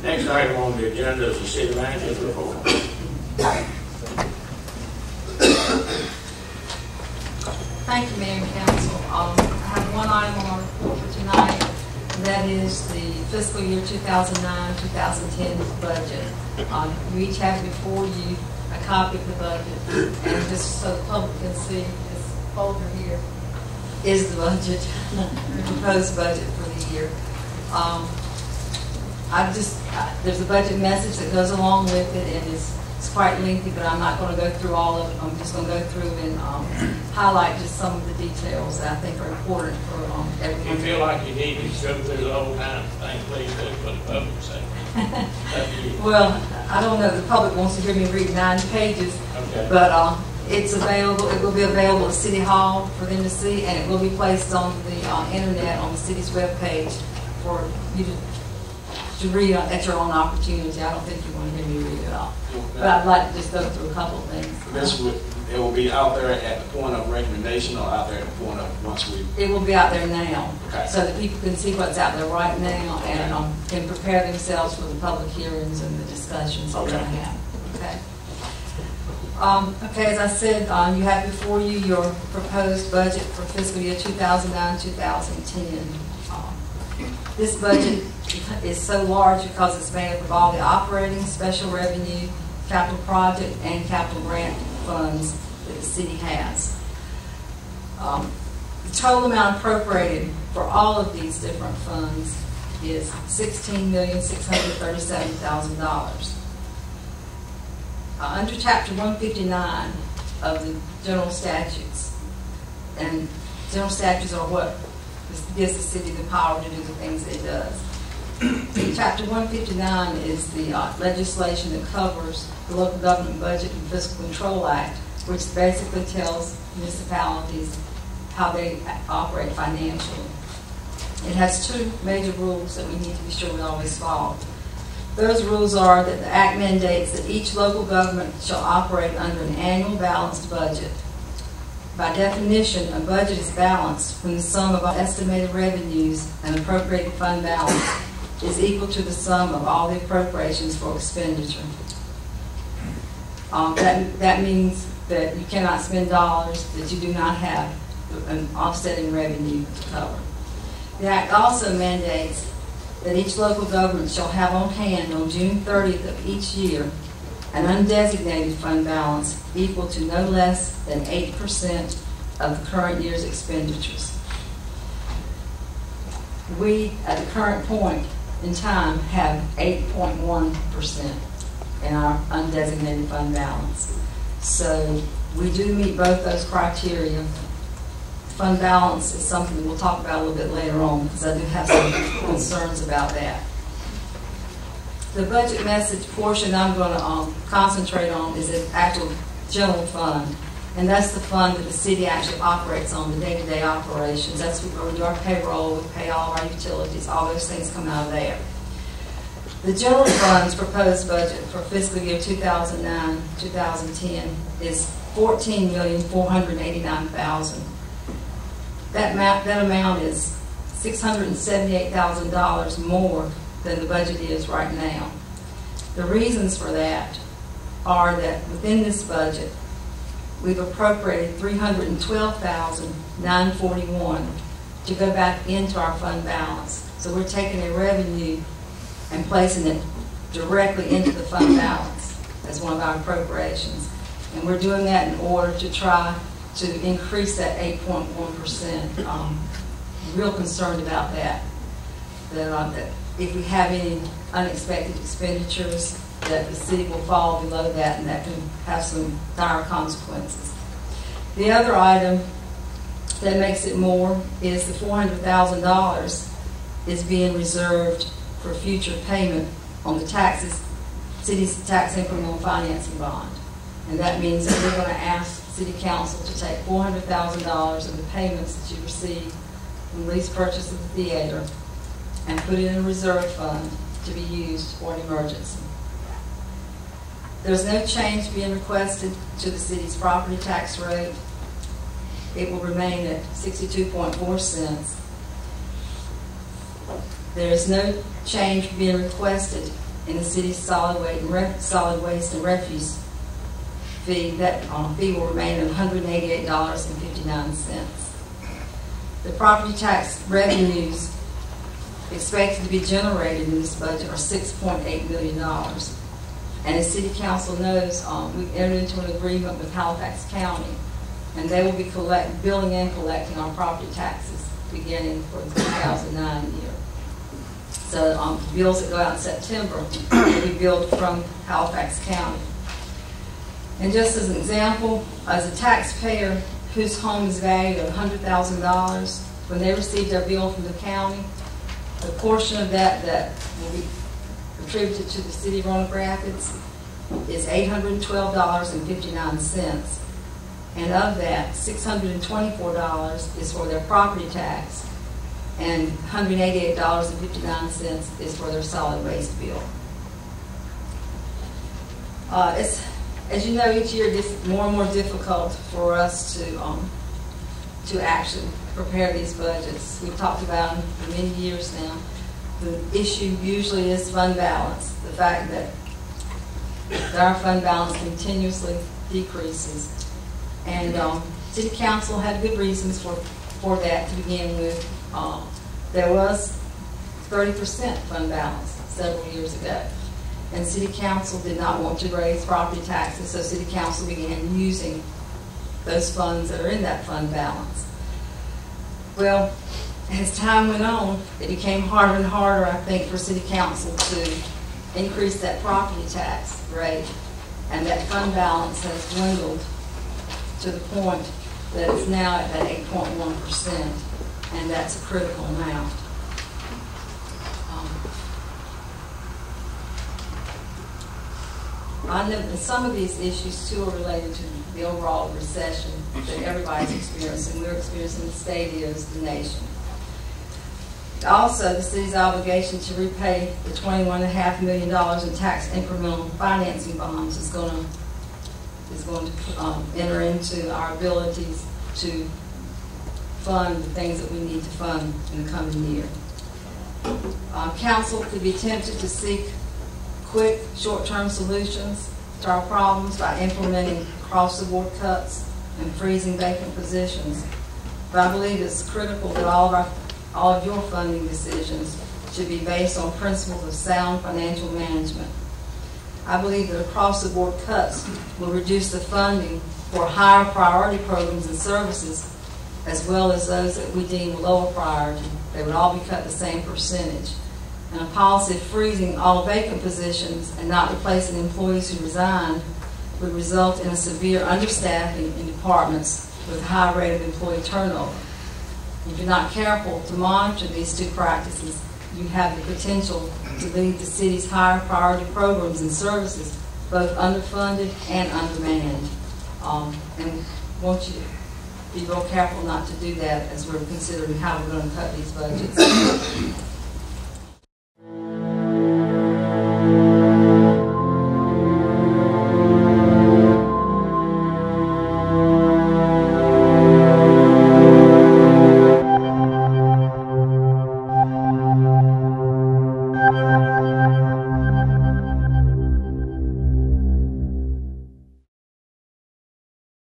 Next item on the agenda is the city manager's report. Thank you, Mayor and Council. I have one item on our report for tonight, and that is the fiscal year 2009-2010 budget. You each have before you a copy of the budget, and just so the public can see, this folder here is the budget, the proposed budget for the year. There's a budget message that goes along with it, and it's quite lengthy, but I'm not going to go through all of it. I'm just going to go through and highlight just some of the details that I think are important for everyone. If you feel like you need to go through the whole time thing, please do for the public's sake. Well, I don't know if the public wants to hear me read 9 pages, okay. But it's available. It will be available at City Hall for them to see, and it will be placed on the internet on the city's webpage for you to read at your own opportunity. I don't think you want to hear me read it all, but I'd like to just go through a couple of things. It will be out there at the point of recommendation, or out there at the point of once we... It will be out there now, okay. So that people can see what's out there right now, and can prepare themselves for the public hearings and the discussions that we're going to have. Okay. Okay, as I said, you have before you your proposed budget for fiscal year 2009-2010. This budget is so large because it's made up of all the operating, special revenue, capital project, and capital grant funds that the city has. The total amount appropriated for all of these different funds is $16,637,000. Under Chapter 159 of the General Statutes, and General Statutes are what gives the city the power to do the things it does. Chapter 159 is the legislation that covers the Local Government Budget and Fiscal Control Act, which basically tells municipalities how they operate financially. It has 2 major rules that we need to be sure we always follow. Those rules are that the Act mandates that each local government shall operate under an annual balanced budget. By definition, a budget is balanced when the sum of all estimated revenues and appropriated fund balance is equal to the sum of all the appropriations for expenditure. That means that you cannot spend dollars that you do not have an offsetting revenue to cover. The Act also mandates that each local government shall have on hand on June 30th of each year an undesignated fund balance equal to no less than 8% of the current year's expenditures. We, at the current point in time, have 8.1% in our undesignated fund balance. So we do meet both those criteria. Fund balance is something that we'll talk about a little bit later on, because I do have some concerns about that. The budget message portion I'm going to concentrate on is the actual general fund, and that's the fund that the city actually operates on, the day-to-day operations. That's where we do our payroll, we pay all our utilities, all those things come out of there. The general fund's proposed budget for fiscal year 2009-2010 is $14,489,000. That amount is $678,000 more than the budget is right now. The reasons for that are that within this budget, we've appropriated $312,941 to go back into our fund balance. So we're taking a revenue and placing it directly into the fund balance as one of our appropriations. And we're doing that in order to try to increase that 8.1%. Real concerned about that. That if we have any unexpected expenditures, that the city will fall below that, and that can have some dire consequences. The other item that makes it more is the $400,000 is being reserved for future payment on the taxes, city's tax incremental financing bond. And that means that we're going to ask City Council to take $400,000 of the payments that you receive from lease purchase of the theater and put it in a reserve fund to be used for an emergency. There's no change being requested to the city's property tax rate. It will remain at 62.4 cents. There is no change being requested in the city's solid waste and refuse fee. That fee will remain at $188.59. The property tax revenues expected to be generated in this budget are $6.8 million. And as City Council knows, we've entered into an agreement with Halifax County, and they will be billing and collecting our property taxes beginning for the 2009 year. So bills that go out in September will be billed from Halifax County. And just as an example, as a taxpayer whose home is valued at $100,000, when they receive their bill from the county, the portion of that will be attributed to the city of Roanoke Rapids is $812.59. And of that, $624 is for their property tax, and $188.59 is for their solid waste bill. As you know, each year it's more and more difficult for us to actually prepare these budgets. We've talked about them for many years now. The issue usually is fund balance, the fact that our fund balance continuously decreases. And City Council had good reasons for that to begin with. There was 30% fund balance several years ago, and City Council did not want to raise property taxes, so City Council began using those funds that are in that fund balance. Well, as time went on, it became harder and harder, I think, for City Council to increase that property tax rate, and that fund balance has dwindled to the point that it's now at that 8.1%, and that's a critical amount. I know that some of these issues too are related to the overall recession that everybody's experiencing. We're experiencing, the state is, the nation. Also, the city's obligation to repay the $21.5 million in tax incremental financing bonds is going to enter into our abilities to fund the things that we need to fund in the coming year. Council could be tempted to seek quick, short-term solutions to our problems by implementing across-the-board cuts and freezing vacant positions. But I believe it's critical that all of your funding decisions should be based on principles of sound financial management. I believe that across-the-board cuts will reduce the funding for higher priority programs and services, as well as those that we deem lower priority. They would all be cut the same percentage. And a policy of freezing all vacant positions and not replacing employees who resigned would result in a severe understaffing in departments with a high rate of employee turnover. If you're not careful to monitor these two practices, you have the potential to leave the city's higher priority programs and services both underfunded and undermanned. And I want you to be real careful not to do that as we're considering how we're going to cut these budgets.